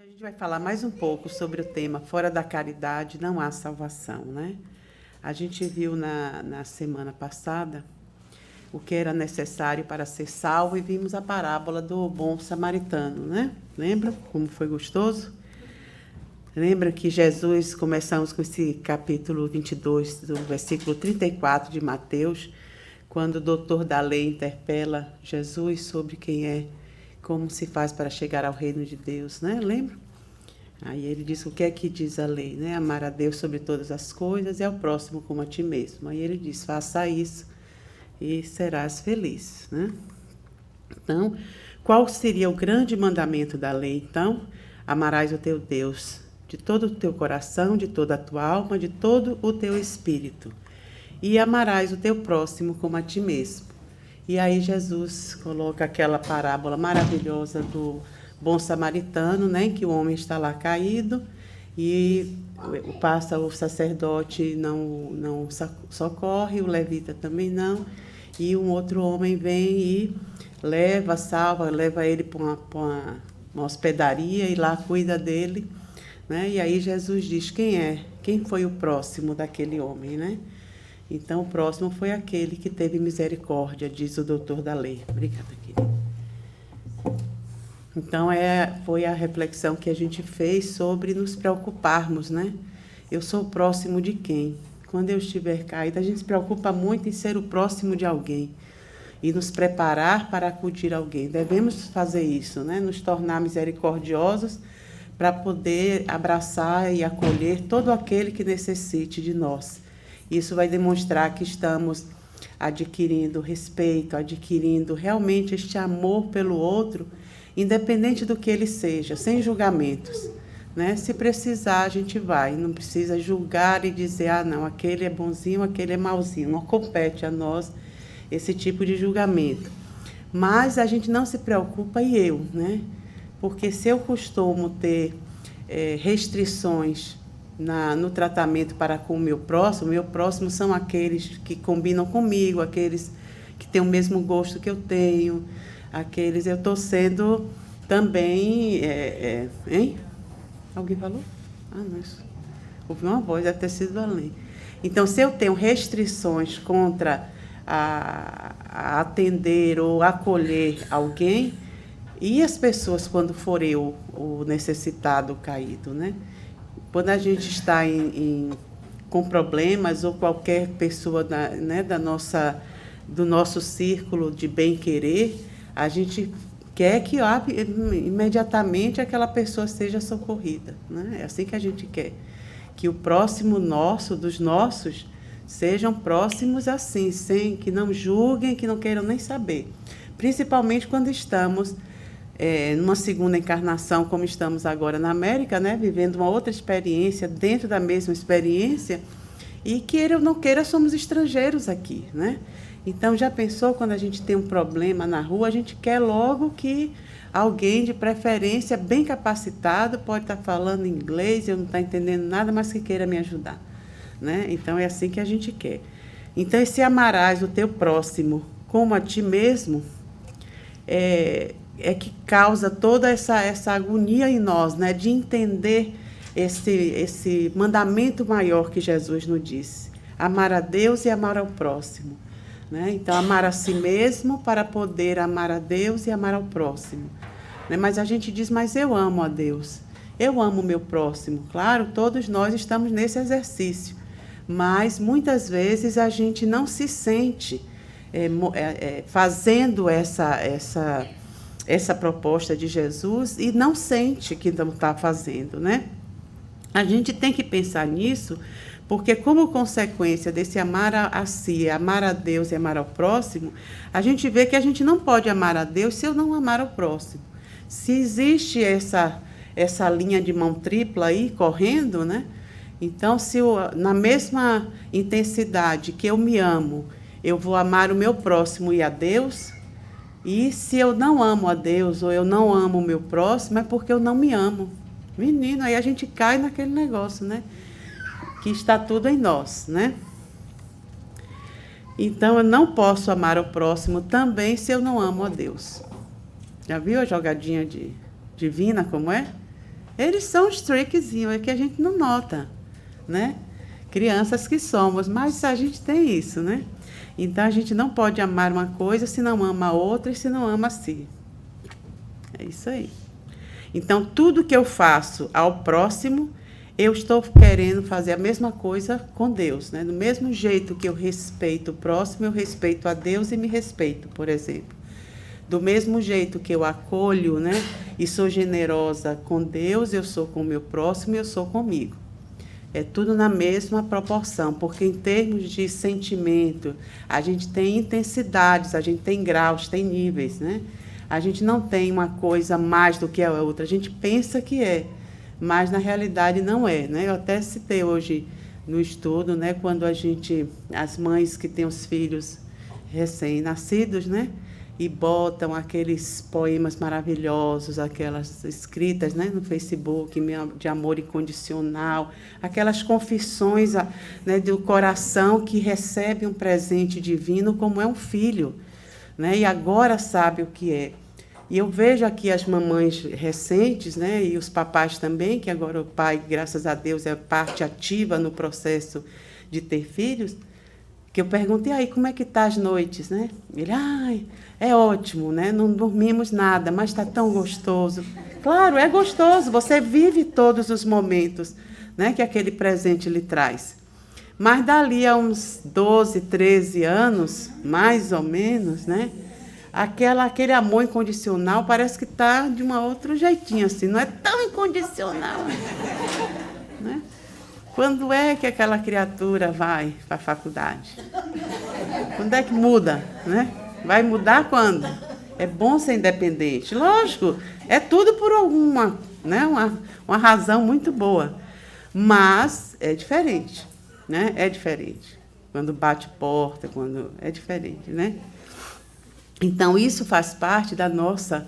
A gente vai falar mais um pouco sobre o tema Fora da caridade não há salvação, né? A gente viu na semana passada o que era necessário para ser salvo e vimos a parábola do bom samaritano, né? Lembra como foi gostoso? Lembra que Jesus, começamos com esse capítulo 22, do versículo 34 de Mateus, quando o doutor da lei interpela Jesus sobre quem é, como se faz para chegar ao reino de Deus, né? Lembra? Aí ele diz o que é que diz a lei, né? Amar a Deus sobre todas as coisas e ao próximo como a ti mesmo. Aí ele diz, faça isso e serás feliz, né? Então, qual seria o grande mandamento da lei? Então, amarás o teu Deus de todo o teu coração, de toda a tua alma, de todo o teu espírito. E amarás o teu próximo como a ti mesmo. E aí Jesus coloca aquela parábola maravilhosa do bom samaritano, né, que o homem está lá caído e passa o sacerdote não socorre, o levita também não, e um outro homem vem e leva ele para uma hospedaria e lá cuida dele, né? E aí Jesus diz quem foi o próximo daquele homem, né? Então o próximo foi aquele que teve misericórdia, diz o doutor da lei. Obrigada, querida. Então, foi a reflexão que a gente fez sobre nos preocuparmos, né? Eu sou o próximo de quem? Quando eu estiver caída, a gente se preocupa muito em ser o próximo de alguém e nos preparar para acudir alguém. Devemos fazer isso, né? Nos tornar misericordiosos para poder abraçar e acolher todo aquele que necessite de nós. Isso vai demonstrar que estamos adquirindo respeito, adquirindo realmente este amor pelo outro, independente do que ele seja, sem julgamentos, né? Se precisar, a gente vai, não precisa julgar e dizer, não, aquele é bonzinho, aquele é mauzinho, não compete a nós esse tipo de julgamento. Mas a gente não se preocupa, né? Porque se eu costumo ter restrições no tratamento para com o meu próximo são aqueles que combinam comigo, aqueles que têm o mesmo gosto que eu tenho, aqueles eu estou sendo também... hein? Alguém falou? Não, ouvi uma voz, deve ter sido além. Então, se eu tenho restrições contra a atender ou acolher alguém, e as pessoas quando for eu, o necessitado, o caído, né? Quando a gente está com problemas, ou qualquer pessoa do nosso círculo de bem-querer, a gente quer que imediatamente aquela pessoa seja socorrida, né? É assim que a gente quer. Que o próximo dos nossos, sejam próximos assim, sem que não julguem, que não queiram nem saber. Principalmente quando estamos numa segunda encarnação, como estamos agora na América, né? Vivendo uma outra experiência dentro da mesma experiência, e queira ou não queira, somos estrangeiros aqui, né? Então, já pensou quando a gente tem um problema na rua, a gente quer logo que alguém, de preferência, bem capacitado, pode estar falando inglês, eu não estou entendendo nada, mas que queira me ajudar, né? Então, é assim que a gente quer. Então, esse amarás o teu próximo como a ti mesmo, que causa toda essa agonia em nós, né? De entender esse mandamento maior que Jesus nos disse. Amar a Deus e amar ao próximo. Né? Então, amar a si mesmo para poder amar a Deus e amar ao próximo. Né? Mas a gente diz, mas eu amo a Deus, eu amo o meu próximo. Claro, todos nós estamos nesse exercício, mas muitas vezes a gente não se sente fazendo essa proposta de Jesus e não sente que não está fazendo, né? A gente tem que pensar nisso, porque como consequência desse amar a si, amar a Deus e amar ao próximo, a gente vê que a gente não pode amar a Deus se eu não amar ao próximo. Se existe essa linha de mão tripla aí correndo, né? Então, se na mesma intensidade que eu me amo, eu vou amar o meu próximo e a Deus, e se eu não amo a Deus ou eu não amo o meu próximo, é porque eu não me amo. Menino, aí a gente cai naquele negócio, né? Que está tudo em nós, né? Então, eu não posso amar o próximo também se eu não amo a Deus. Já viu a jogadinha divina como é? Eles são uns trickzinhos, é que a gente não nota, né? Crianças que somos, mas a gente tem isso, né? Então, a gente não pode amar uma coisa se não ama a outra e se não ama a si. É isso aí. Então, tudo que eu faço ao próximo, eu estou querendo fazer a mesma coisa com Deus, né? Do mesmo jeito que eu respeito o próximo, eu respeito a Deus e me respeito, por exemplo. Do mesmo jeito que eu acolho, né, e sou generosa com Deus, eu sou com o meu próximo e eu sou comigo. É tudo na mesma proporção, porque em termos de sentimento, a gente tem intensidades, a gente tem graus, tem níveis, né? A gente não tem uma coisa mais do que a outra, a gente pensa que é, mas na realidade não é, né? Eu até citei hoje no estudo, né, quando as mães que têm os filhos recém-nascidos, né, e botam aqueles poemas maravilhosos, aquelas escritas, né, no Facebook, de amor incondicional, aquelas confissões, né, do coração que recebe um presente divino como é um filho, né, e agora sabe o que é. E eu vejo aqui as mamães recentes, né, e os papais também, que agora o pai, graças a Deus, é parte ativa no processo de ter filhos, que eu perguntei, aí, como é que tá as noites, né? Ele, ai, é ótimo, né? Não dormimos nada, mas está tão gostoso. Claro, é gostoso, você vive todos os momentos, né, que aquele presente lhe traz. Mas dali a uns 12, 13 anos, mais ou menos, né, aquele amor incondicional parece que está de um outro jeitinho, assim, não é tão incondicional, né? Quando é que aquela criatura vai para a faculdade? Quando é que muda, né? Vai mudar quando? É bom ser independente. Lógico, é tudo por alguma, né? Uma razão muito boa. Mas é diferente, né? É diferente. Quando bate porta, quando é diferente, né? Então, isso faz parte da nossa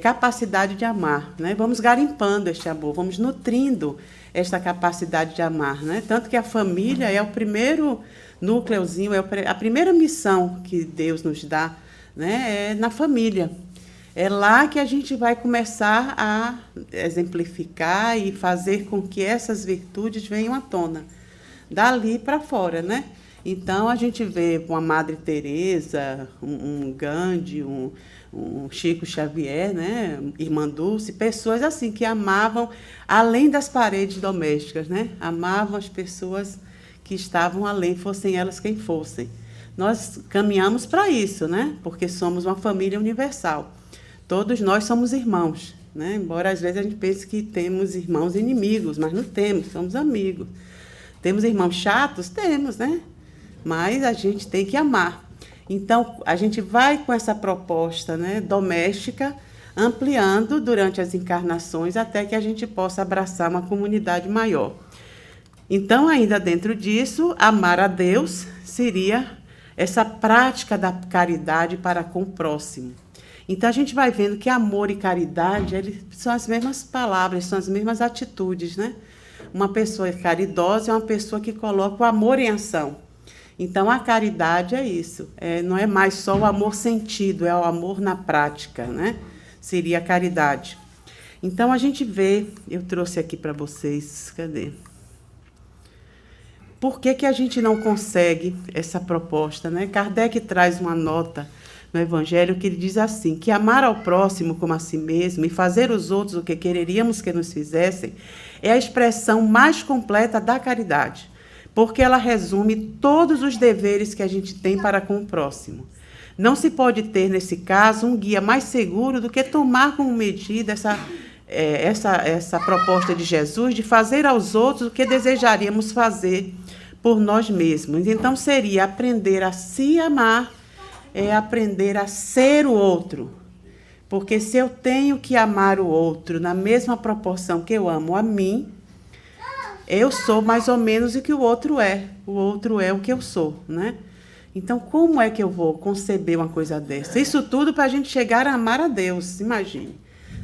capacidade de amar, né? Vamos garimpando este amor, vamos nutrindo esta capacidade de amar, né? Tanto que a família é o primeiro núcleozinho, a primeira missão que Deus nos dá, né? É na família. É lá que a gente vai começar a exemplificar e fazer com que essas virtudes venham à tona, dali para fora, né? Então, a gente vê uma Madre Teresa, um Gandhi, um Chico Xavier, né? Irmã Dulce, pessoas assim que amavam além das paredes domésticas, né? Amavam as pessoas que estavam além, fossem elas quem fossem. Nós caminhamos para isso, né? Porque somos uma família universal. Todos nós somos irmãos, né? Embora às vezes a gente pense que temos irmãos inimigos, mas não temos, somos amigos. Temos irmãos chatos? Temos, né? Mas a gente tem que amar. Então, a gente vai com essa proposta, né, doméstica, ampliando durante as encarnações até que a gente possa abraçar uma comunidade maior. Então, ainda dentro disso, amar a Deus seria essa prática da caridade para com o próximo. Então, a gente vai vendo que amor e caridade são as mesmas palavras, são as mesmas atitudes, né? Uma pessoa caridosa é uma pessoa que coloca o amor em ação. Então, a caridade é isso. Não é mais só o amor sentido, é o amor na prática, né? Seria a caridade. Então, a gente vê, eu trouxe aqui para vocês, cadê? Por que a gente não consegue essa proposta, né? Kardec traz uma nota no Evangelho que ele diz assim, que amar ao próximo como a si mesmo e fazer os outros o que quereríamos que nos fizessem é a expressão mais completa da caridade, porque ela resume todos os deveres que a gente tem para com o próximo. Não se pode ter, nesse caso, um guia mais seguro do que tomar como medida essa proposta de Jesus de fazer aos outros o que desejaríamos fazer por nós mesmos. Então, seria aprender a se amar, aprender a ser o outro. Porque se eu tenho que amar o outro na mesma proporção que eu amo a mim, eu sou mais ou menos o que o outro é. O outro é o que eu sou, né? Então, como é que eu vou conceber uma coisa dessa? Isso tudo para a gente chegar a amar a Deus, imagine,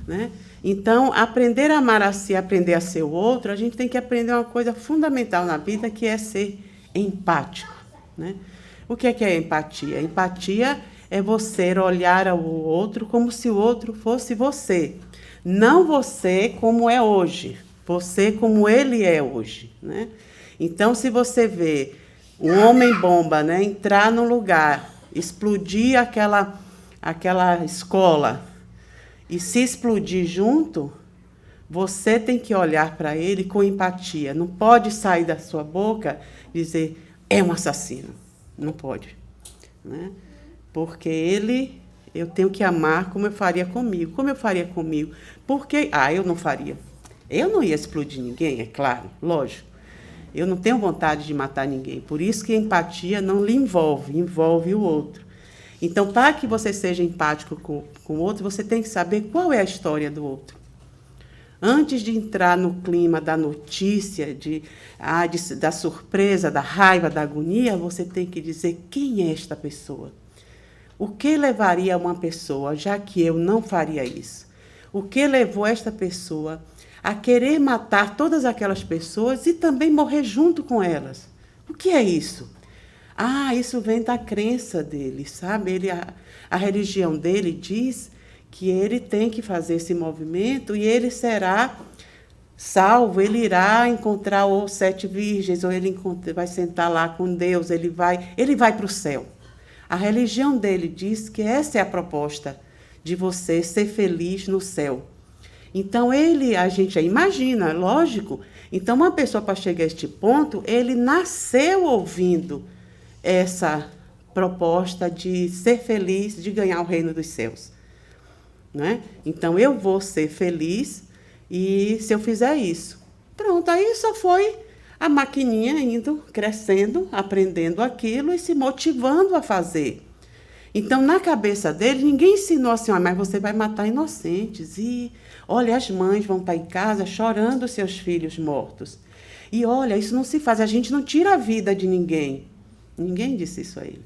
né? Então, aprender a amar a si, aprender a ser o outro, a gente tem que aprender uma coisa fundamental na vida, que é ser empático, né? O que é empatia? Empatia é você olhar ao outro como se o outro fosse você. Não você como é hoje, você como ele é hoje, né? Então, se você vê um homem-bomba, né, entrar num lugar, explodir aquela escola e se explodir junto, você tem que olhar para ele com empatia. Não pode sair da sua boca dizer, é um assassino. Não pode, né? Porque ele, eu tenho que amar como eu faria comigo. Como eu faria comigo? Porque, eu não faria. Eu não ia explodir ninguém, é claro, lógico. Eu não tenho vontade de matar ninguém. Por isso que a empatia não lhe envolve, envolve o outro. Então, para que você seja empático com o outro, você tem que saber qual é a história do outro. Antes de entrar no clima da notícia, da surpresa, da raiva, da agonia, você tem que dizer quem é esta pessoa. O que levaria uma pessoa, já que eu não faria isso? O que levou esta pessoa a querer matar todas aquelas pessoas e também morrer junto com elas? O que é isso? Isso vem da crença dele, sabe? A religião dele diz que ele tem que fazer esse movimento e ele será salvo, ele irá encontrar os 7 virgens, ou ele vai sentar lá com Deus, ele vai para o céu. A religião dele diz que essa é a proposta de você ser feliz no céu. Então, a gente já imagina, lógico. Então, uma pessoa, para chegar a este ponto, ele nasceu ouvindo essa proposta de ser feliz, de ganhar o reino dos céus. Né? Então, eu vou ser feliz e se eu fizer isso. Pronto, aí só foi a maquininha indo, crescendo, aprendendo aquilo e se motivando a fazer. Então, na cabeça dele, ninguém ensinou assim, mas você vai matar inocentes. E, olha, as mães vão para em casa chorando seus filhos mortos. E, olha, isso não se faz, a gente não tira a vida de ninguém. Ninguém disse isso a ele.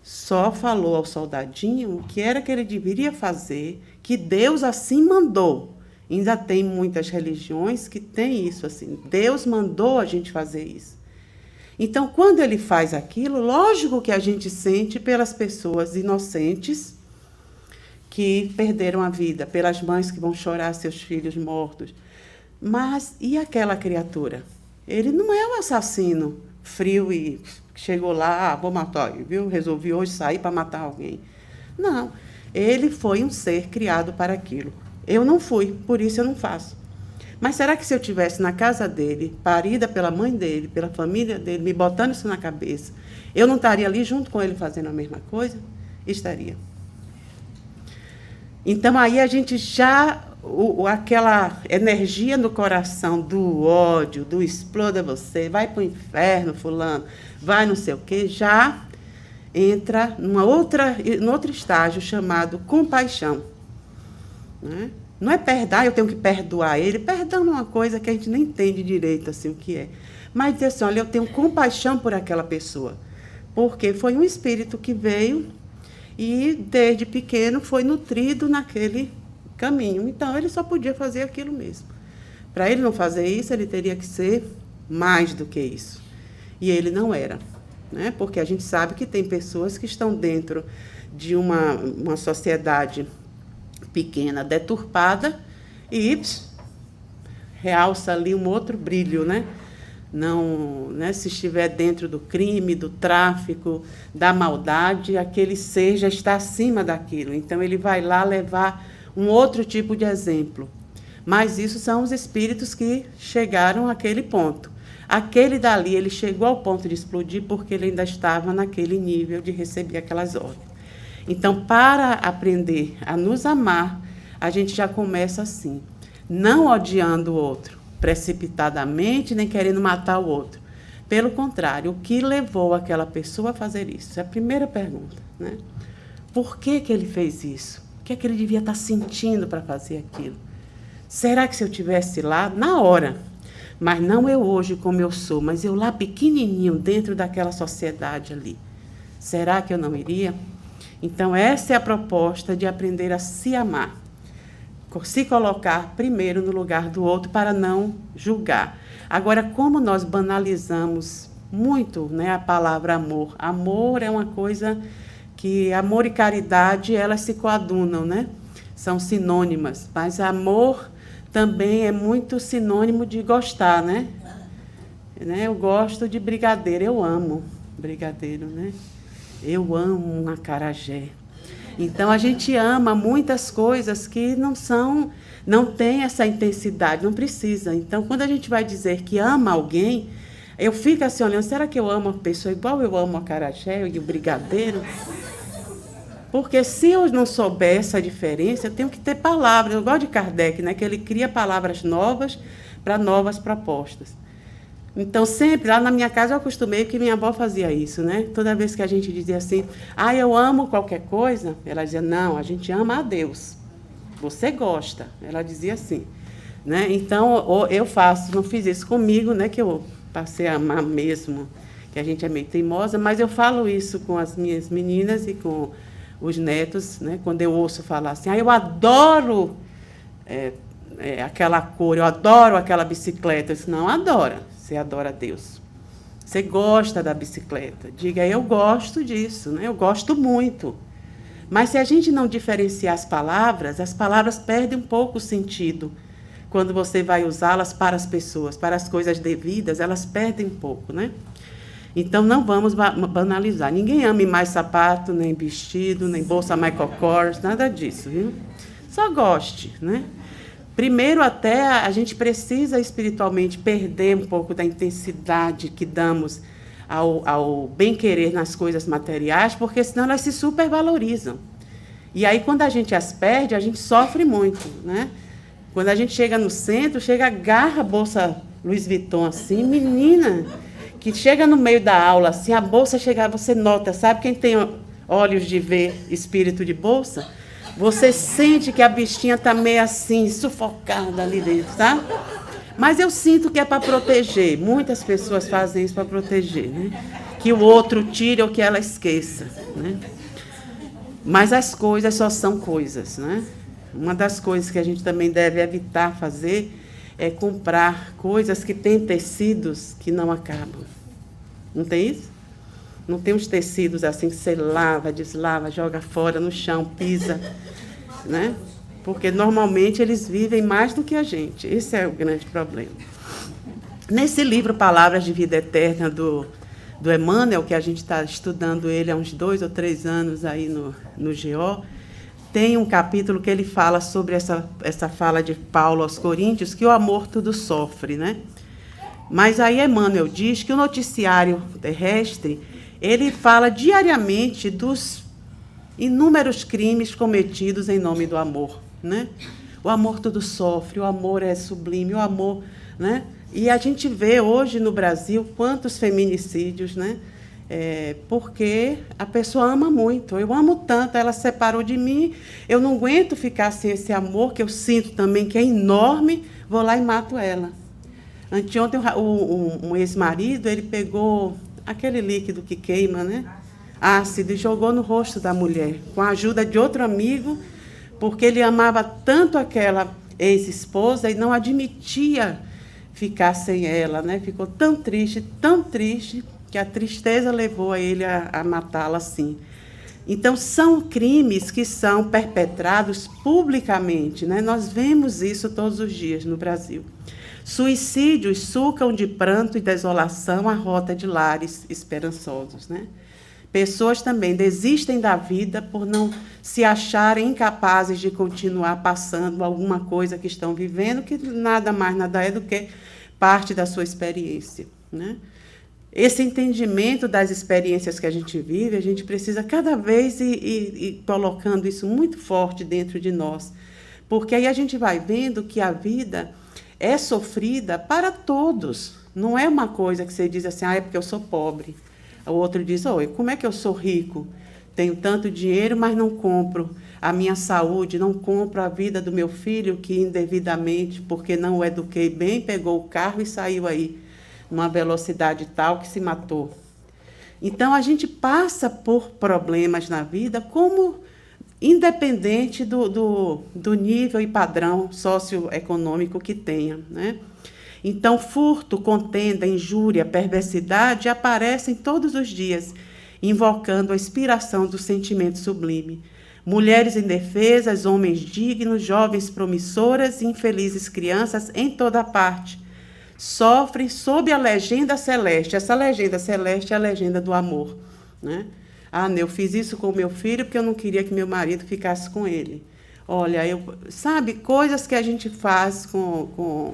Só falou ao soldadinho o que era que ele deveria fazer, que Deus assim mandou. Ainda tem muitas religiões que têm isso assim. Deus mandou a gente fazer isso. Então, quando ele faz aquilo, lógico que a gente sente pelas pessoas inocentes que perderam a vida, pelas mães que vão chorar seus filhos mortos. Mas e aquela criatura? Ele não é um assassino frio e chegou lá, vou matar, viu? Resolvi hoje sair para matar alguém. Não, ele foi um ser criado para aquilo. Eu não fui, por isso eu não faço. Mas será que se eu estivesse na casa dele, parida pela mãe dele, pela família dele, me botando isso na cabeça, eu não estaria ali junto com ele fazendo a mesma coisa? Estaria. Então, aí a gente já, aquela energia no coração do ódio, do exploda você, vai para o inferno, fulano, vai não sei o quê, já entra num outro estágio chamado compaixão. Né? Não é perdoar, eu tenho que perdoar ele. Perdão é uma coisa que a gente não entende direito assim, o que é. Mas dizer assim, olha, eu tenho compaixão por aquela pessoa. Porque foi um espírito que veio e, desde pequeno, foi nutrido naquele caminho. Então, ele só podia fazer aquilo mesmo. Para ele não fazer isso, ele teria que ser mais do que isso. E ele não era. Né? Porque a gente sabe que tem pessoas que estão dentro de uma sociedade pequena, deturpada, e realça ali um outro brilho, né? Não, né? Se estiver dentro do crime, do tráfico, da maldade, aquele ser já está acima daquilo. Então, ele vai lá levar um outro tipo de exemplo. Mas isso são os espíritos que chegaram àquele ponto. Aquele dali, ele chegou ao ponto de explodir porque ele ainda estava naquele nível de receber aquelas ordens. Então, para aprender a nos amar, a gente já começa assim, não odiando o outro precipitadamente, nem querendo matar o outro. Pelo contrário, o que levou aquela pessoa a fazer isso? É a primeira pergunta. Né? Por que ele fez isso? O que é que ele devia estar sentindo para fazer aquilo? Será que se eu estivesse lá, na hora, mas não eu hoje como eu sou, mas eu lá pequenininho, dentro daquela sociedade ali, será que eu não iria? Então, essa é a proposta de aprender a se amar. Se colocar primeiro no lugar do outro para não julgar. Agora, como nós banalizamos muito, né, a palavra amor. Amor é uma coisa que, amor e caridade, elas se coadunam, né? são sinônimas, mas amor também é muito sinônimo de gostar, né? Eu gosto de brigadeiro, eu amo brigadeiro, né? Eu amo um acarajé. Então, a gente ama muitas coisas que não tem essa intensidade, não precisa. Então, quando a gente vai dizer que ama alguém, eu fico assim olhando, será que eu amo a pessoa igual eu amo o acarajé e o brigadeiro? Porque se eu não souber essa diferença, eu tenho que ter palavras. Eu gosto de Kardec, né, que ele cria palavras novas para novas propostas. Então, sempre, lá na minha casa, eu acostumei que minha avó fazia isso, né? Toda vez que a gente dizia assim, eu amo qualquer coisa, ela dizia, não, a gente ama a Deus. Você gosta. Ela dizia assim, né? Então, eu não fiz isso comigo, né? Que eu passei a amar mesmo, que a gente é meio teimosa, mas eu falo isso com as minhas meninas e com os netos, né? Quando eu ouço falar assim, eu adoro aquela cor, eu adoro aquela bicicleta. Eu disse, não, adora. Você adora a Deus. Você gosta da bicicleta. Diga, eu gosto disso, né? Eu gosto muito. Mas se a gente não diferenciar as palavras perdem um pouco o sentido. Quando você vai usá-las para as pessoas, para as coisas devidas, elas perdem um pouco, né? Então, não vamos banalizar. Ninguém ama mais sapato, nem vestido, nem bolsa Michael Kors, nada disso, viu? Só goste, né? Primeiro, até a gente precisa espiritualmente perder um pouco da intensidade que damos ao bem-querer nas coisas materiais, porque senão elas se supervalorizam. E aí, quando a gente as perde, a gente sofre muito, né? Quando a gente chega no centro, agarra a bolsa Louis Vuitton assim, menina, que chega no meio da aula, assim, a bolsa chega, você nota, sabe quem tem olhos de ver espírito de bolsa? Você sente que a bichinha está meio assim, sufocada ali dentro, tá? Mas eu sinto que é para proteger. Muitas pessoas fazem isso para proteger, né? Que o outro tire ou que ela esqueça, né? Mas as coisas só são coisas, né? Uma das coisas que a gente também deve evitar fazer é comprar coisas que têm tecidos que não acabam. Não tem isso? Não tem uns tecidos assim que você lava, deslava, joga fora no chão, pisa, né? Porque normalmente eles vivem mais do que a gente. Esse é o grande problema. Nesse livro Palavras de Vida Eterna do Emmanuel, que a gente está estudando ele há uns 2 ou 3 anos aí no GO, tem um capítulo que ele fala sobre essa fala de Paulo aos Coríntios, que o amor tudo sofre, né? Mas aí Emmanuel diz que o noticiário terrestre, ele fala diariamente dos inúmeros crimes cometidos em nome do amor, né? O amor tudo sofre, o amor é sublime, o amor, né? E a gente vê hoje no Brasil quantos feminicídios, né? Porque a pessoa ama muito. Eu amo tanto, ela se separou de mim, eu não aguento ficar sem esse amor, que eu sinto também que é enorme, vou lá e mato ela. Anteontem, um ex-marido, ele pegou aquele líquido que queima, né? Ácido, e jogou no rosto da mulher, com a ajuda de outro amigo, porque ele amava tanto aquela ex-esposa e não admitia ficar sem ela, né? Ficou tão triste, que a tristeza levou a ele a matá-la assim. Então, são crimes que são perpetrados publicamente, né? Nós vemos isso todos os dias no Brasil. Suicídios sulcam de pranto e desolação a rota de lares esperançosos, né? Pessoas também desistem da vida por não se acharem incapazes de continuar passando alguma coisa que estão vivendo, que nada mais, nada é do que parte da sua experiência, né? Esse entendimento das experiências que a gente vive, a gente precisa cada vez ir colocando isso muito forte dentro de nós, porque aí a gente vai vendo que a vida é sofrida para todos. Não é uma coisa que você diz assim, é porque eu sou pobre. O outro diz, como é que eu sou rico? Tenho tanto dinheiro, mas não compro a minha saúde, não compro a vida do meu filho, que indevidamente, porque não o eduquei bem, pegou o carro e saiu aí numa velocidade tal que se matou. Então, a gente passa por problemas na vida como independente do nível e padrão socioeconômico que tenha, né? Então, furto, contenda, injúria, perversidade aparecem todos os dias, invocando a inspiração do sentimento sublime. mulheres indefesas, homens dignos, jovens promissoras e infelizes crianças em toda parte sofrem sob a legenda celeste. Essa legenda celeste é a legenda do amor, né? Ah, eu fiz isso com o meu filho porque eu não queria que meu marido ficasse com ele. Olha, sabe, coisas que a gente faz com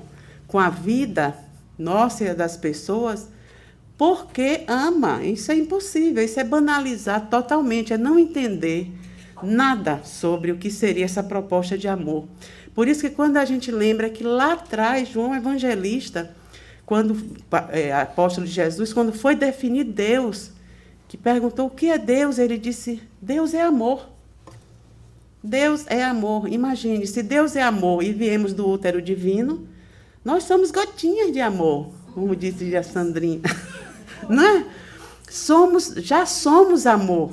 a vida nossa e das pessoas porque ama. Isso é impossível, isso é banalizar totalmente, é não entender nada sobre o que seria essa proposta de amor. Por isso que quando a gente lembra que lá atrás, João Evangelista, apóstolo de Jesus, quando foi definir Deus, que perguntou o que é Deus, ele disse, Deus é amor. Deus é amor. Imagine, se Deus é amor e viemos do útero divino, nós somos gotinhas de amor, como disse a Sandrinha. Não é? Já somos amor.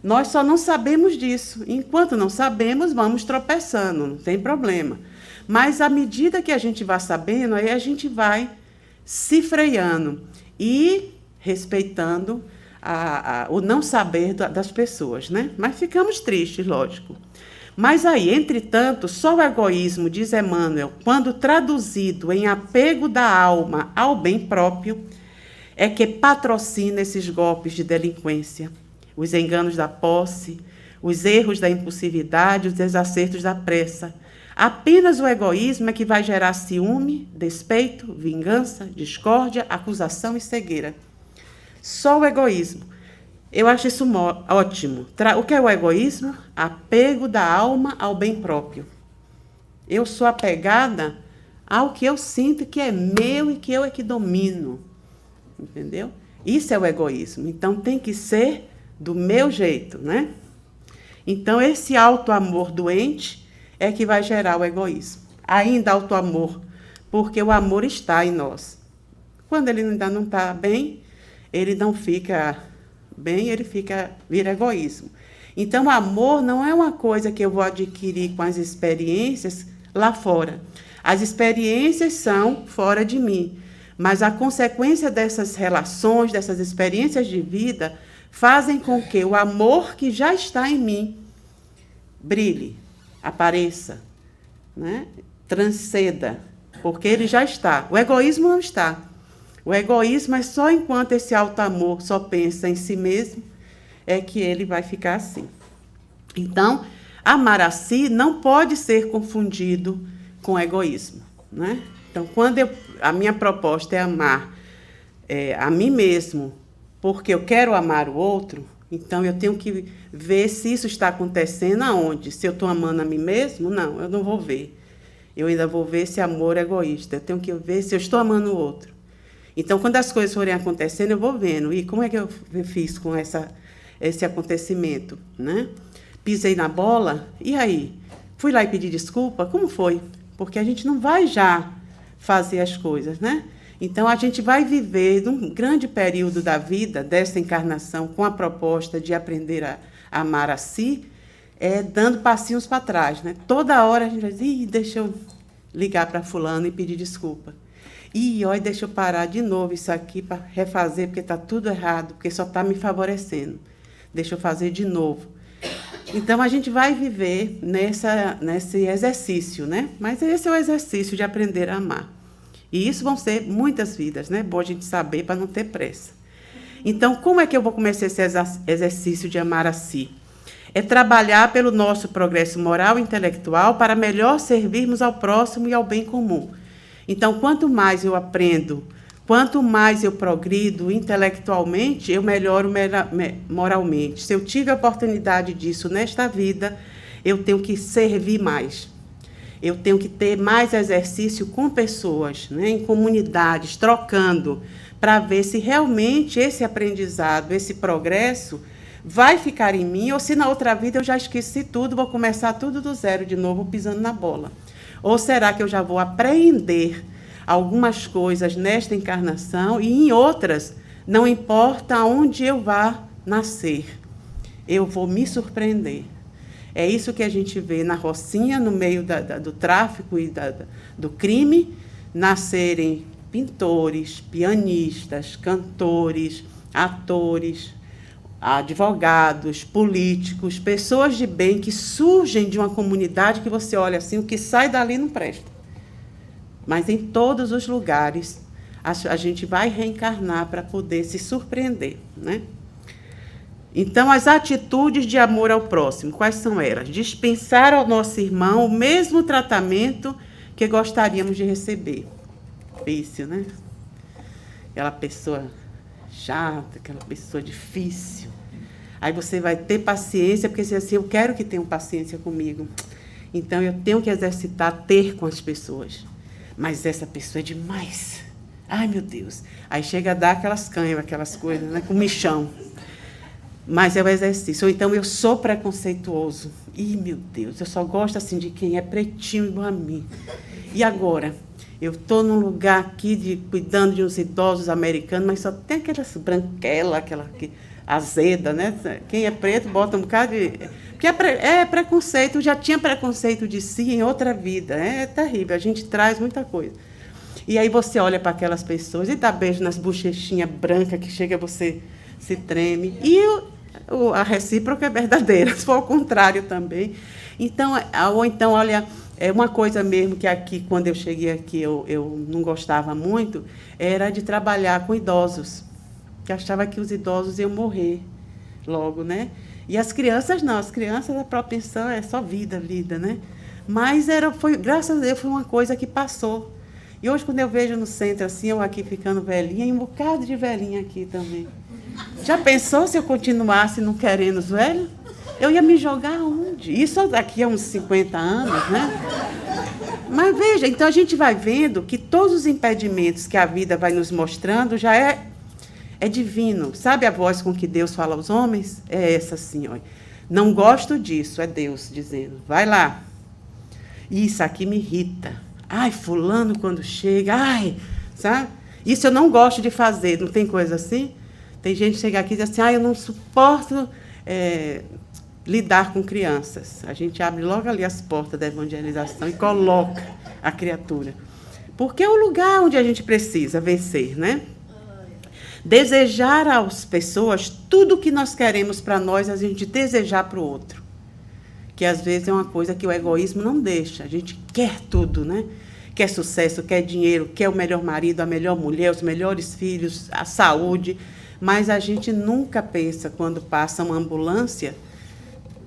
Nós só não sabemos disso. Enquanto não sabemos, vamos tropeçando, não tem problema. Mas à medida que a gente vai sabendo, aí a gente vai se freando e respeitando o não saber das pessoas, né? Mas ficamos tristes, lógico. Mas aí, entretanto, só o egoísmo, diz Emmanuel, quando traduzido em apego da alma ao bem próprio, é que patrocina esses golpes de delinquência, os enganos da posse, os erros da impulsividade, os desacertos da pressa. Apenas o egoísmo é que vai gerar ciúme, despeito, vingança, discórdia, acusação e cegueira. Só o egoísmo. Eu acho isso ótimo. O que é o egoísmo? Apego da alma ao bem próprio. Eu sou apegada ao que eu sinto que é meu e que eu é que domino. Entendeu? Isso é o egoísmo. Então, tem que ser do meu jeito, né? Então, esse auto-amor doente é que vai gerar o egoísmo. Ainda auto-amor, porque o amor está em nós. Quando ele ainda não está bem, ele não fica bem, vira egoísmo. Então, o amor não é uma coisa que eu vou adquirir com as experiências lá fora. As experiências são fora de mim, mas a consequência dessas relações, dessas experiências de vida, fazem com que o amor que já está em mim brilhe, apareça, né? Transcenda, porque ele já está. O egoísmo não está. O egoísmo é só enquanto esse auto-amor só pensa em si mesmo, é que ele vai ficar assim. Então, amar a si não pode ser confundido com egoísmo, né? Então, quando a minha proposta é amar a mim mesmo, porque eu quero amar o outro, então eu tenho que ver se isso está acontecendo aonde. Se eu estou amando a mim mesmo, não, eu não vou ver. Eu ainda vou ver esse amor egoísta. Eu tenho que ver se eu estou amando o outro. Então, quando as coisas forem acontecendo, eu vou vendo. E como é que eu fiz com esse acontecimento, né? Pisei na bola, e aí? Fui lá e pedi desculpa? Como foi? Porque a gente não vai já fazer as coisas, né? Então, a gente vai viver num grande período da vida, dessa encarnação, com a proposta de aprender a amar a si, dando passinhos para trás, né? Toda hora a gente vai dizer, deixa eu ligar para fulano e pedir desculpa. Olha, deixa eu parar de novo isso aqui para refazer, porque está tudo errado, porque só está me favorecendo. Deixa eu fazer de novo. Então, a gente vai viver nesse exercício, né? Mas esse é o exercício de aprender a amar. E isso vão ser muitas vidas, né? Bom a gente saber para não ter pressa. Então, como é que eu vou começar esse exercício de amar a si? É trabalhar pelo nosso progresso moral e intelectual para melhor servirmos ao próximo e ao bem comum. Então, quanto mais eu aprendo, quanto mais eu progrido intelectualmente, eu melhoro moralmente. Se eu tive a oportunidade disso nesta vida, eu tenho que servir mais. Eu tenho que ter mais exercício com pessoas, né, em comunidades, trocando, para ver se realmente esse aprendizado, esse progresso, vai ficar em mim, ou se na outra vida eu já esqueci tudo, vou começar tudo do zero de novo, pisando na bola. Ou será que eu já vou aprender algumas coisas nesta encarnação e em outras, não importa onde eu vá nascer, eu vou me surpreender. É isso que a gente vê na Rocinha, no meio do tráfico e do crime, nascerem pintores, pianistas, cantores, atores, advogados, políticos, pessoas de bem que surgem de uma comunidade que você olha assim, o que sai dali não presta. Mas em todos os lugares a gente vai reencarnar para poder se surpreender, né? Então, as atitudes de amor ao próximo, quais são elas? Dispensar ao nosso irmão o mesmo tratamento que gostaríamos de receber. Difícil, né? Aquela pessoa chata, aquela pessoa difícil. Aí você vai ter paciência, porque assim, eu quero que tenham paciência comigo. Então, eu tenho que exercitar ter com as pessoas. Mas essa pessoa é demais. Ai, meu Deus. Aí chega a dar aquelas canhas, aquelas coisas, né? Com michão. Mas é o exercício. Ou então, eu sou preconceituoso. Ih, meu Deus, eu só gosto assim de quem é pretinho igual a mim. E agora? Eu estou num lugar aqui cuidando de uns idosos americanos, mas só tem aquelas branquelas, aquela azeda, né? Quem é preto bota um bocado de... Porque é preconceito, já tinha preconceito de si em outra vida. É terrível, a gente traz muita coisa. E aí você olha para aquelas pessoas e dá beijo nas bochechinhas brancas, que chega você se treme. E a recíproca é verdadeira, se for ao contrário também. Então, ou então, olha, é uma coisa mesmo que aqui, quando eu cheguei aqui, eu não gostava muito, era de trabalhar com idosos, que achava que os idosos iam morrer logo, né? E as crianças não, as crianças, a propensão é só vida, né? Mas graças a Deus, foi uma coisa que passou. E hoje, quando eu vejo no centro, assim, eu aqui ficando velhinha, e um bocado de velhinha aqui também. Já pensou se eu continuasse não querendo os velhos? Eu ia me jogar onde? Isso daqui a uns 50 anos, né? Mas veja, então a gente vai vendo que todos os impedimentos que a vida vai nos mostrando já é divino. Sabe a voz com que Deus fala aos homens? É essa assim, ó. Não gosto disso, é Deus dizendo. Vai lá. Isso aqui me irrita. Ai, fulano quando chega, ai, sabe? Isso eu não gosto de fazer, não tem coisa assim? Tem gente que chega aqui e diz assim, eu não suporto lidar com crianças. A gente abre logo ali as portas da evangelização e coloca a criatura. Porque é o lugar onde a gente precisa vencer, né? Desejar às pessoas tudo o que nós queremos para nós, a gente desejar para o outro. Que às vezes é uma coisa que o egoísmo não deixa. A gente quer tudo, né? Quer sucesso, quer dinheiro, quer o melhor marido, a melhor mulher, os melhores filhos, a saúde. Mas a gente nunca pensa, quando passa uma ambulância,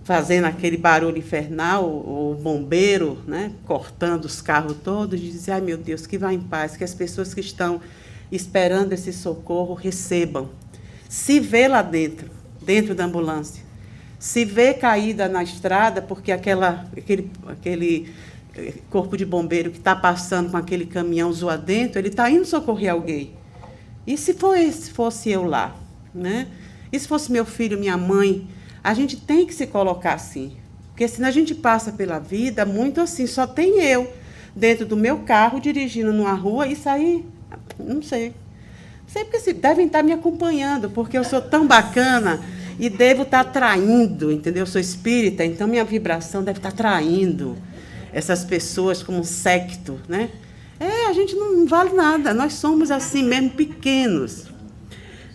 fazendo aquele barulho infernal, o bombeiro, né, cortando os carros todos, de dizer, ai meu Deus, que vá em paz, que as pessoas que estão esperando esse socorro recebam. Se vê lá dentro da ambulância, se vê caída na estrada, porque aquele corpo de bombeiro que está passando com aquele caminhão zoadento, ele está indo socorrer alguém. E se fosse eu lá, né? E se fosse meu filho, minha mãe? A gente tem que se colocar assim. Porque senão a gente passa pela vida muito assim, só tem eu dentro do meu carro, dirigindo numa rua, e sair, não sei. Não sei porque devem estar me acompanhando, porque eu sou tão bacana e devo estar atraindo, entendeu? Eu sou espírita, então minha vibração deve estar atraindo essas pessoas como um séquito, né? A gente não vale nada, nós somos assim mesmo pequenos.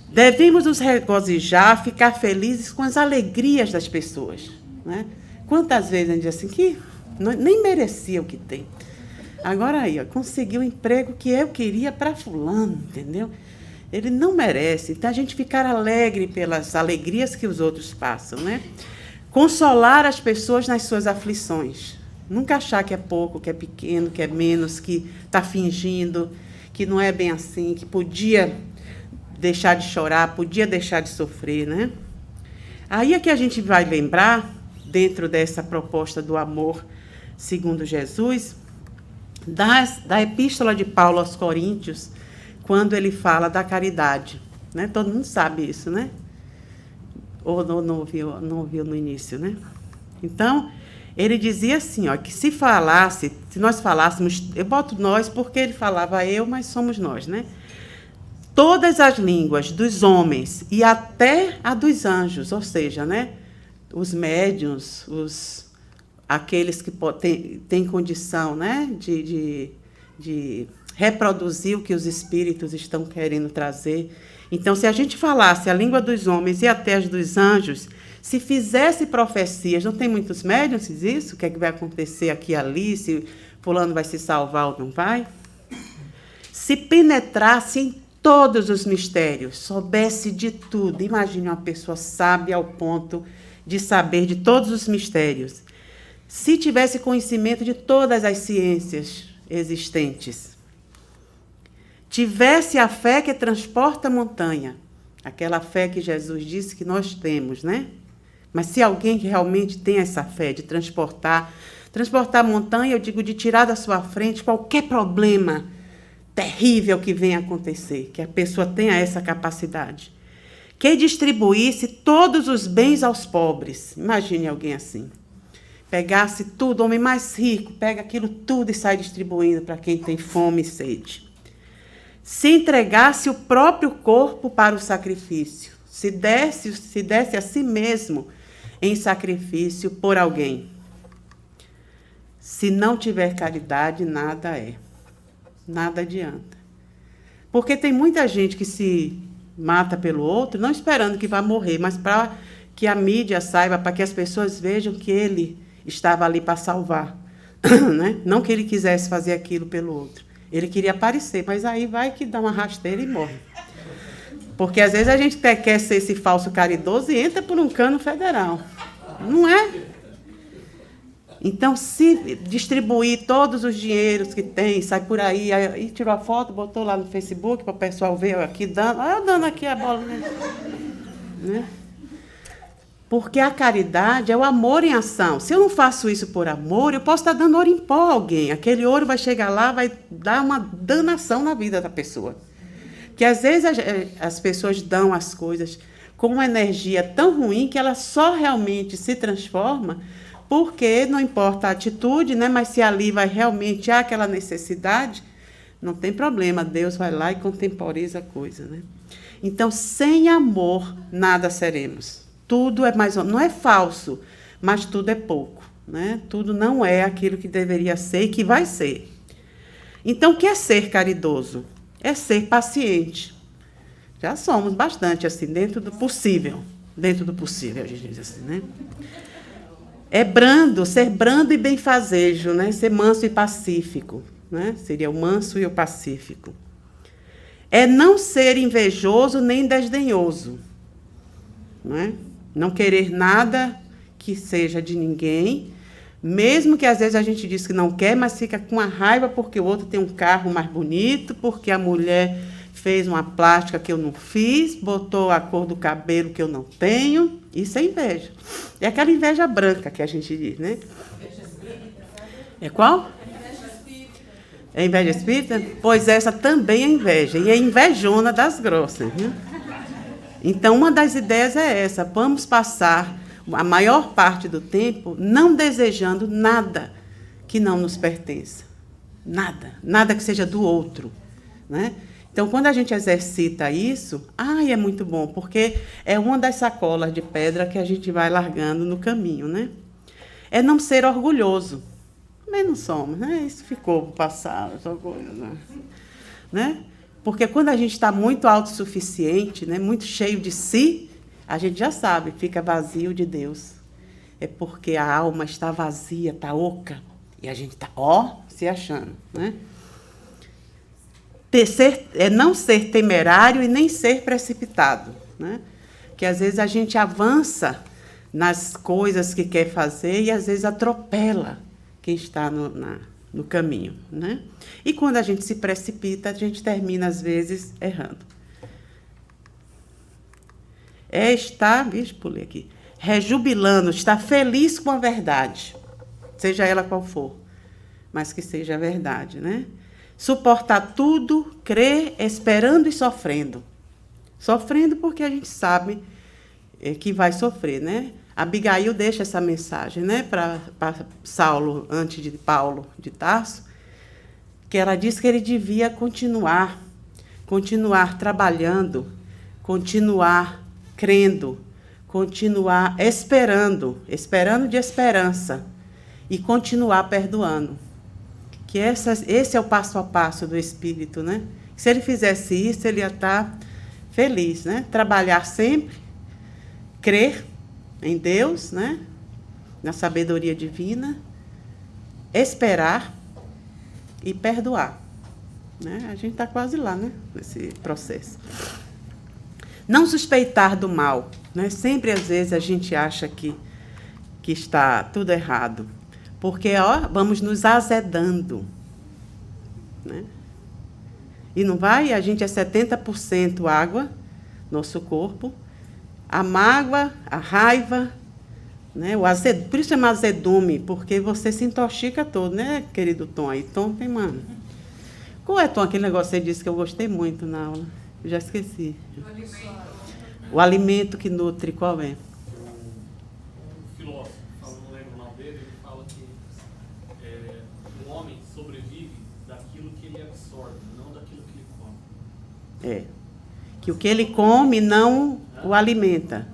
Devemos nos regozijar, ficar felizes com as alegrias das pessoas, né? Quantas vezes a gente diz assim, que nem merecia o que tem. Agora aí, conseguiu o emprego que eu queria para fulano, entendeu? Ele não merece. Então, a gente ficar alegre pelas alegrias que os outros passam, né? Consolar as pessoas nas suas aflições. Nunca achar que é pouco, que é pequeno, que é menos, que está fingindo, que não é bem assim, que podia deixar de chorar, podia deixar de sofrer, né? Aí é que a gente vai lembrar, dentro dessa proposta do amor segundo Jesus, da epístola de Paulo aos Coríntios, quando ele fala da caridade, né? Todo mundo sabe isso, né? Ou não ouviu no início, né? Então, ele dizia assim, que se nós falássemos, eu boto nós porque ele falava eu, mas somos nós, né? Todas as línguas dos homens e até a dos anjos, ou seja, né? Os médiuns, aqueles que têm condição, né? de reproduzir o que os espíritos estão querendo trazer. Então, se a gente falasse a língua dos homens e até as dos anjos, se fizesse profecias, não tem muitos médiuns isso? O que é que vai acontecer aqui e ali, se fulano vai se salvar ou não vai? Se penetrasse em todos os mistérios, soubesse de tudo. Imagine uma pessoa sábia ao ponto de saber de todos os mistérios. Se tivesse conhecimento de todas as ciências existentes. Tivesse a fé que transporta a montanha. Aquela fé que Jesus disse que nós temos, né? Mas se alguém que realmente tem essa fé de transportar a montanha, eu digo, de tirar da sua frente qualquer problema terrível que venha acontecer, que a pessoa tenha essa capacidade. Que distribuísse todos os bens aos pobres. Imagine alguém assim. Pegasse tudo, o homem mais rico, pega aquilo tudo e sai distribuindo para quem tem fome e sede. Se entregasse o próprio corpo para o sacrifício. Se desse a si mesmo em sacrifício por alguém. Se não tiver caridade, nada é. Nada adianta. Porque tem muita gente que se mata pelo outro, não esperando que vá morrer, mas para que a mídia saiba, para que as pessoas vejam que ele estava ali para salvar. Né? Não que ele quisesse fazer aquilo pelo outro. Ele queria aparecer, mas aí vai que dá uma rasteira e morre. Porque às vezes a gente quer ser esse falso caridoso e entra por um cano federal. Não é? Então, se distribuir todos os dinheiros que tem, sai por aí tirou a foto, botou lá no Facebook para o pessoal ver aqui dando, eu dando aqui a bola. Né? Porque a caridade é o amor em ação. Se eu não faço isso por amor, eu posso estar dando ouro em pó a alguém. Aquele ouro vai chegar lá, vai dar uma danação na vida da pessoa. Porque às vezes as pessoas dão as coisas com uma energia tão ruim que ela só realmente se transforma porque não importa a atitude, né? Mas se ali vai realmente há aquela necessidade, não tem problema, Deus vai lá e contemporiza a coisa. Né? Então, sem amor, nada seremos. Tudo é mais, não é falso, mas tudo é pouco. Né? Tudo não é aquilo que deveria ser e que vai ser. Então, o que é ser caridoso? É ser paciente. Já somos bastante assim, dentro do possível. Dentro do possível, a gente diz assim, né? É brando, ser brando e benfazejo, né? Ser manso e pacífico. Né? Seria o manso e o pacífico. É não ser invejoso nem desdenhoso. Né? Não querer nada que seja de ninguém, mesmo que às vezes a gente diz que não quer, mas fica com a raiva porque o outro tem um carro mais bonito, porque a mulher fez uma plástica que eu não fiz, botou a cor do cabelo que eu não tenho. Isso é inveja. É aquela inveja branca que a gente diz, né? É qual? É inveja espírita? Pois essa também é inveja. E é invejona das grossas. Né? Então, uma das ideias é essa. Vamos passar a maior parte do tempo não desejando nada que não nos pertença. Nada. Nada que seja do outro. Né? Então, quando a gente exercita isso, é muito bom, porque é uma das sacolas de pedra que a gente vai largando no caminho, né? É não ser orgulhoso. Também não somos, né? Isso ficou para o passado, essa coisa, né? Porque quando a gente está muito autossuficiente, né, muito cheio de si, a gente já sabe, fica vazio de Deus. É porque a alma está vazia, está oca, e a gente está, se achando, né? Não ser temerário e nem ser precipitado. Né? Que às vezes a gente avança nas coisas que quer fazer e às vezes atropela quem está no caminho. Né? E quando a gente se precipita, a gente termina às vezes errando. Pulei aqui. Rejubilando, estar feliz com a verdade, seja ela qual for, mas que seja a verdade, né? Suportar tudo, crer, esperando e sofrendo. Sofrendo porque a gente sabe que vai sofrer, né? Abigail deixa essa mensagem, né, para Saulo, antes de Paulo de Tarso, que ela diz que ele devia continuar trabalhando, continuar crendo, continuar esperando de esperança e continuar perdoando. Que esse é o passo a passo do Espírito, né? Se ele fizesse isso, ele ia estar feliz, né? Trabalhar sempre, crer em Deus, né? Na sabedoria divina, esperar e perdoar. Né? A gente está quase lá, né? Nesse processo. Não suspeitar do mal. Né? Sempre, às vezes, a gente acha que está tudo errado. Porque, vamos nos azedando. Né? E não vai? A gente é 70% água, nosso corpo. A mágoa, a raiva, né? Por isso chama azedume, porque você se intoxica todo, né, querido Tom? Aí, Tom tem, mano. Qual é, Tom, aquele negócio que você disse que eu gostei muito na aula? Eu já esqueci. O alimento que nutre, qual é? Um filósofo, não lembro o nome dele, ele fala que o homem sobrevive daquilo que ele absorve, não daquilo que ele come. É. Que o que ele come não o alimenta.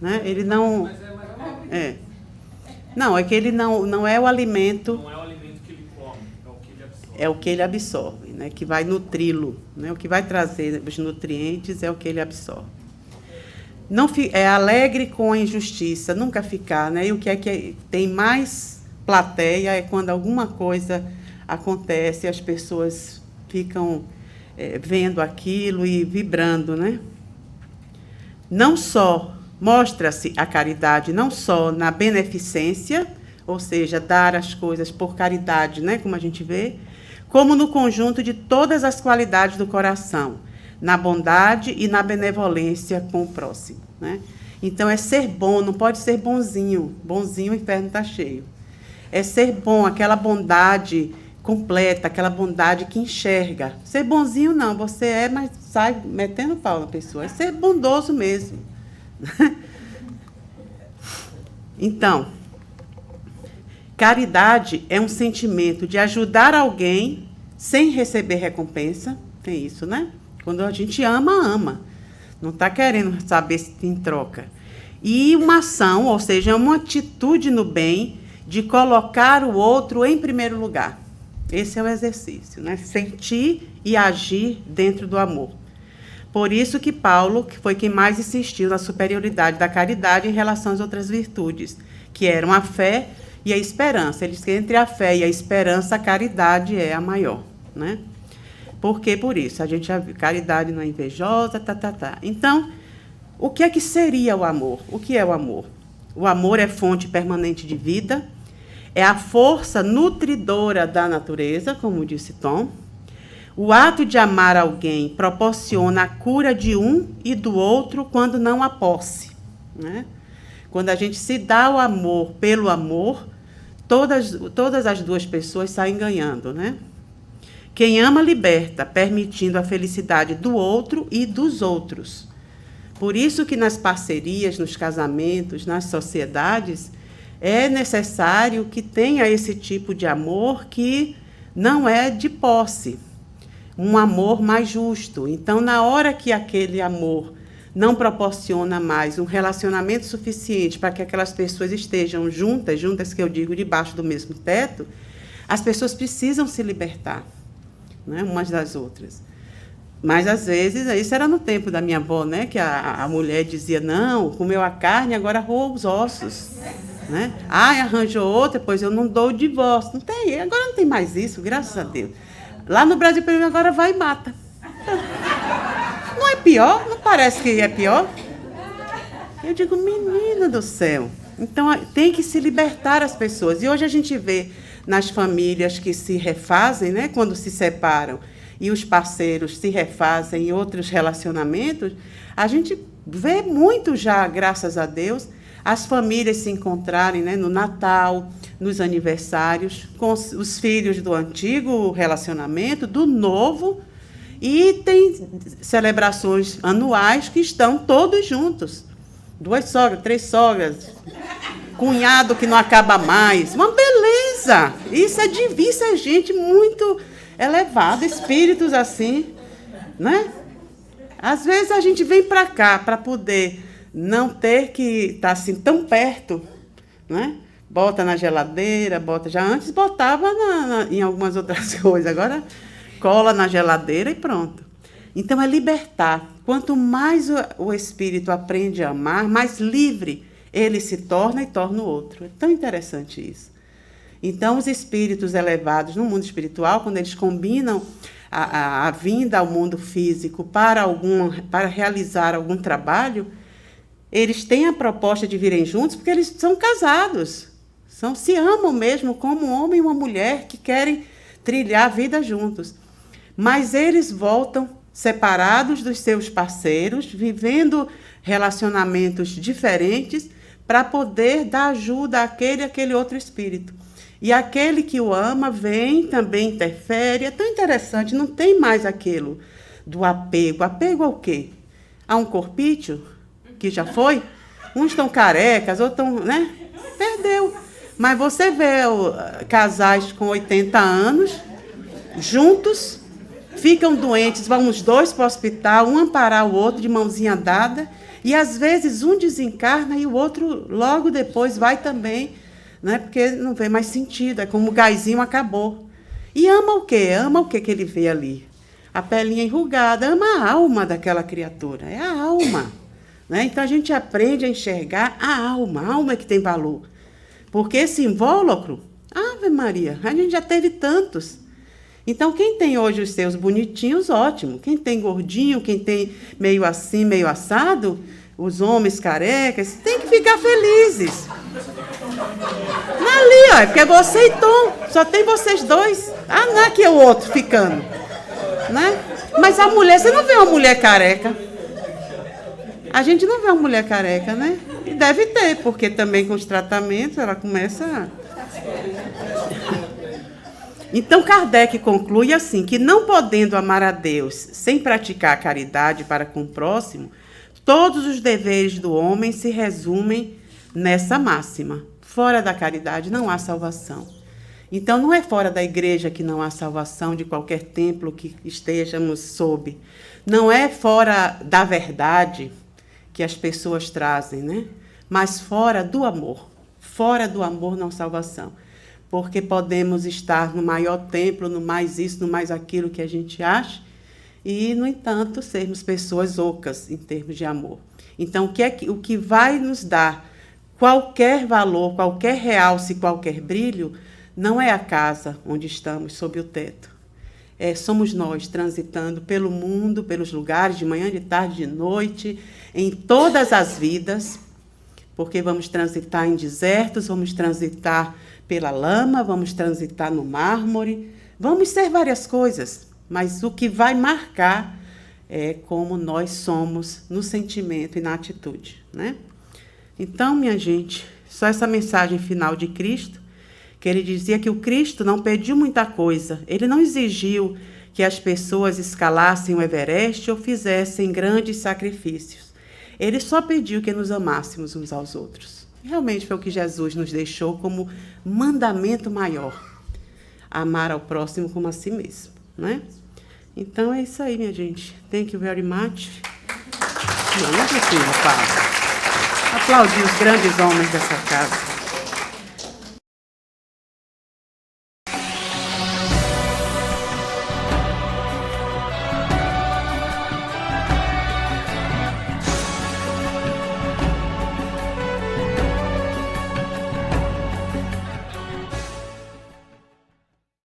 Né? Ele não... Mas é mais ou menos. É. Não, é que ele não é o alimento... Não é o alimento que ele come, é o que ele absorve. É o que ele absorve, né? Que vai nutri-lo. Né? O que vai trazer os nutrientes é o que ele absorve. Não é alegre com a injustiça, nunca ficar. Né? E o que é que tem mais plateia é quando alguma coisa acontece e as pessoas ficam vendo aquilo e vibrando. Né? Não só mostra-se a caridade, não só na beneficência, ou seja, dar as coisas por caridade, né, como a gente vê, como no conjunto de todas as qualidades do coração, na bondade e na benevolência com o próximo. Né? Então, é ser bom, não pode ser bonzinho. Bonzinho, o inferno está cheio. É ser bom, aquela bondade completa, aquela bondade que enxerga. Ser bonzinho não, você é, mas sai metendo pau na pessoa. É ser bondoso mesmo. Então, caridade é um sentimento de ajudar alguém sem receber recompensa. Tem isso, né? Quando a gente ama, ama. Não está querendo saber se tem troca. E uma ação, ou seja, uma atitude no bem de colocar o outro em primeiro lugar. Esse é o exercício, né? Sentir e agir dentro do amor. Por isso que Paulo que foi quem mais insistiu na superioridade da caridade em relação às outras virtudes, que eram a fé e a esperança. Ele diz que entre a fé e a esperança, a caridade é a maior. Né? Por que por isso? A gente já viu, caridade não é invejosa, Então, o que é que seria o amor? O que é o amor? O amor é fonte permanente de vida, é a força nutridora da natureza, como disse Tom. O ato de amar alguém proporciona a cura de um e do outro quando não há posse. Né? Quando a gente se dá o amor pelo amor, todas as duas pessoas saem ganhando. Né? Quem ama liberta, permitindo a felicidade do outro e dos outros. Por isso que nas parcerias, nos casamentos, nas sociedades, é necessário que tenha esse tipo de amor que não é de posse. Um amor mais justo. Então, na hora que aquele amor não proporciona mais um relacionamento suficiente para que aquelas pessoas estejam juntas que eu digo debaixo do mesmo teto, as pessoas precisam se libertar, né, umas das outras. Mas, às vezes, isso era no tempo da minha avó, né, que a mulher dizia, não, comeu a carne, agora roa os ossos. Né? Arranjou outra, pois eu não dou o divórcio. Não tem, agora não tem mais isso, graças a Deus. Lá no Brasil, agora vai e mata. Não é pior? Não parece que é pior? Eu digo, menina do céu. Então, tem que se libertar as pessoas. E hoje a gente vê nas famílias que se refazem, né, quando se separam, e os parceiros se refazem em outros relacionamentos, a gente vê muito já, graças a Deus, as famílias se encontrarem, né, no Natal, nos aniversários, com os filhos do antigo relacionamento, do novo, e tem celebrações anuais que estão todos juntos. 2 sogras, 3 sogras, cunhado que não acaba mais. Uma beleza! Isso é gente muito elevada, espíritos assim, né? Às vezes a gente vem para cá para poder não ter que estar assim tão perto, né? Bota na geladeira, já antes botava em algumas outras coisas, agora cola na geladeira e pronto. Então é libertar. Quanto mais o espírito aprende a amar, mais livre ele se torna e torna o outro. É tão interessante isso. Então, os espíritos elevados no mundo espiritual, quando eles combinam a vinda ao mundo físico para realizar algum trabalho, eles têm a proposta de virem juntos porque eles são casados. Se amam mesmo como um homem e uma mulher que querem trilhar a vida juntos. Mas eles voltam separados dos seus parceiros, vivendo relacionamentos diferentes para poder dar ajuda àquele outro espírito. E aquele que o ama vem, também interfere. É tão interessante, não tem mais aquilo do apego. Apego ao quê? A um corpício, que já foi? Uns estão carecas, outros estão, né? Perdeu. Mas você vê casais com 80 anos, juntos, ficam doentes, vão os dois para o hospital, um amparar o outro de mãozinha dada, e às vezes um desencarna e o outro logo depois vai também, né? Porque não vê mais sentido, é como o gásinho acabou. E ama o quê? Ama o quê que ele vê ali? A pelinha enrugada, ama a alma daquela criatura, é a alma. Né? Então a gente aprende a enxergar a alma é que tem valor. Porque esse invólucro, Ave Maria, a gente já teve tantos. Então, quem tem hoje os seus bonitinhos, ótimo. Quem tem gordinho, quem tem meio assim, meio assado, os homens carecas, tem que ficar felizes. Ali, ó, é porque é você e Tom, só tem vocês dois. Ah, não é que é o outro ficando. Né? Mas a mulher, você não vê uma mulher careca. A gente não vê uma mulher careca, né? E deve ter, porque também com os tratamentos ela começa a... Então, Kardec conclui assim, que não podendo amar a Deus sem praticar a caridade para com o próximo, todos os deveres do homem se resumem nessa máxima. Fora da caridade não há salvação. Então, não é fora da igreja que não há salvação, de qualquer templo que estejamos sob. Não é fora da verdade que as pessoas trazem, né? Mas fora do amor. Fora do amor não há salvação. Porque podemos estar no maior templo, no mais isso, no mais aquilo que a gente acha, e, no entanto, sermos pessoas ocas em termos de amor. Então, o que vai nos dar qualquer valor, qualquer realce, qualquer brilho, não é a casa onde estamos, sob o teto. Somos nós transitando pelo mundo, pelos lugares, de manhã, de tarde, de noite, em todas as vidas, porque vamos transitar em desertos, vamos transitar pela lama, vamos transitar no mármore, vamos ser várias coisas, mas o que vai marcar é como nós somos no sentimento e na atitude, né? Então, minha gente, só essa mensagem final de Cristo, que ele dizia que o Cristo não pediu muita coisa, ele não exigiu que as pessoas escalassem o Everest ou fizessem grandes sacrifícios. Ele só pediu que nos amássemos uns aos outros. Realmente foi o que Jesus nos deixou como mandamento maior. Amar ao próximo como a si mesmo, né? Então é isso aí, minha gente. Thank you very much. Não precisa, Paulo. Aplaudir os grandes homens dessa casa.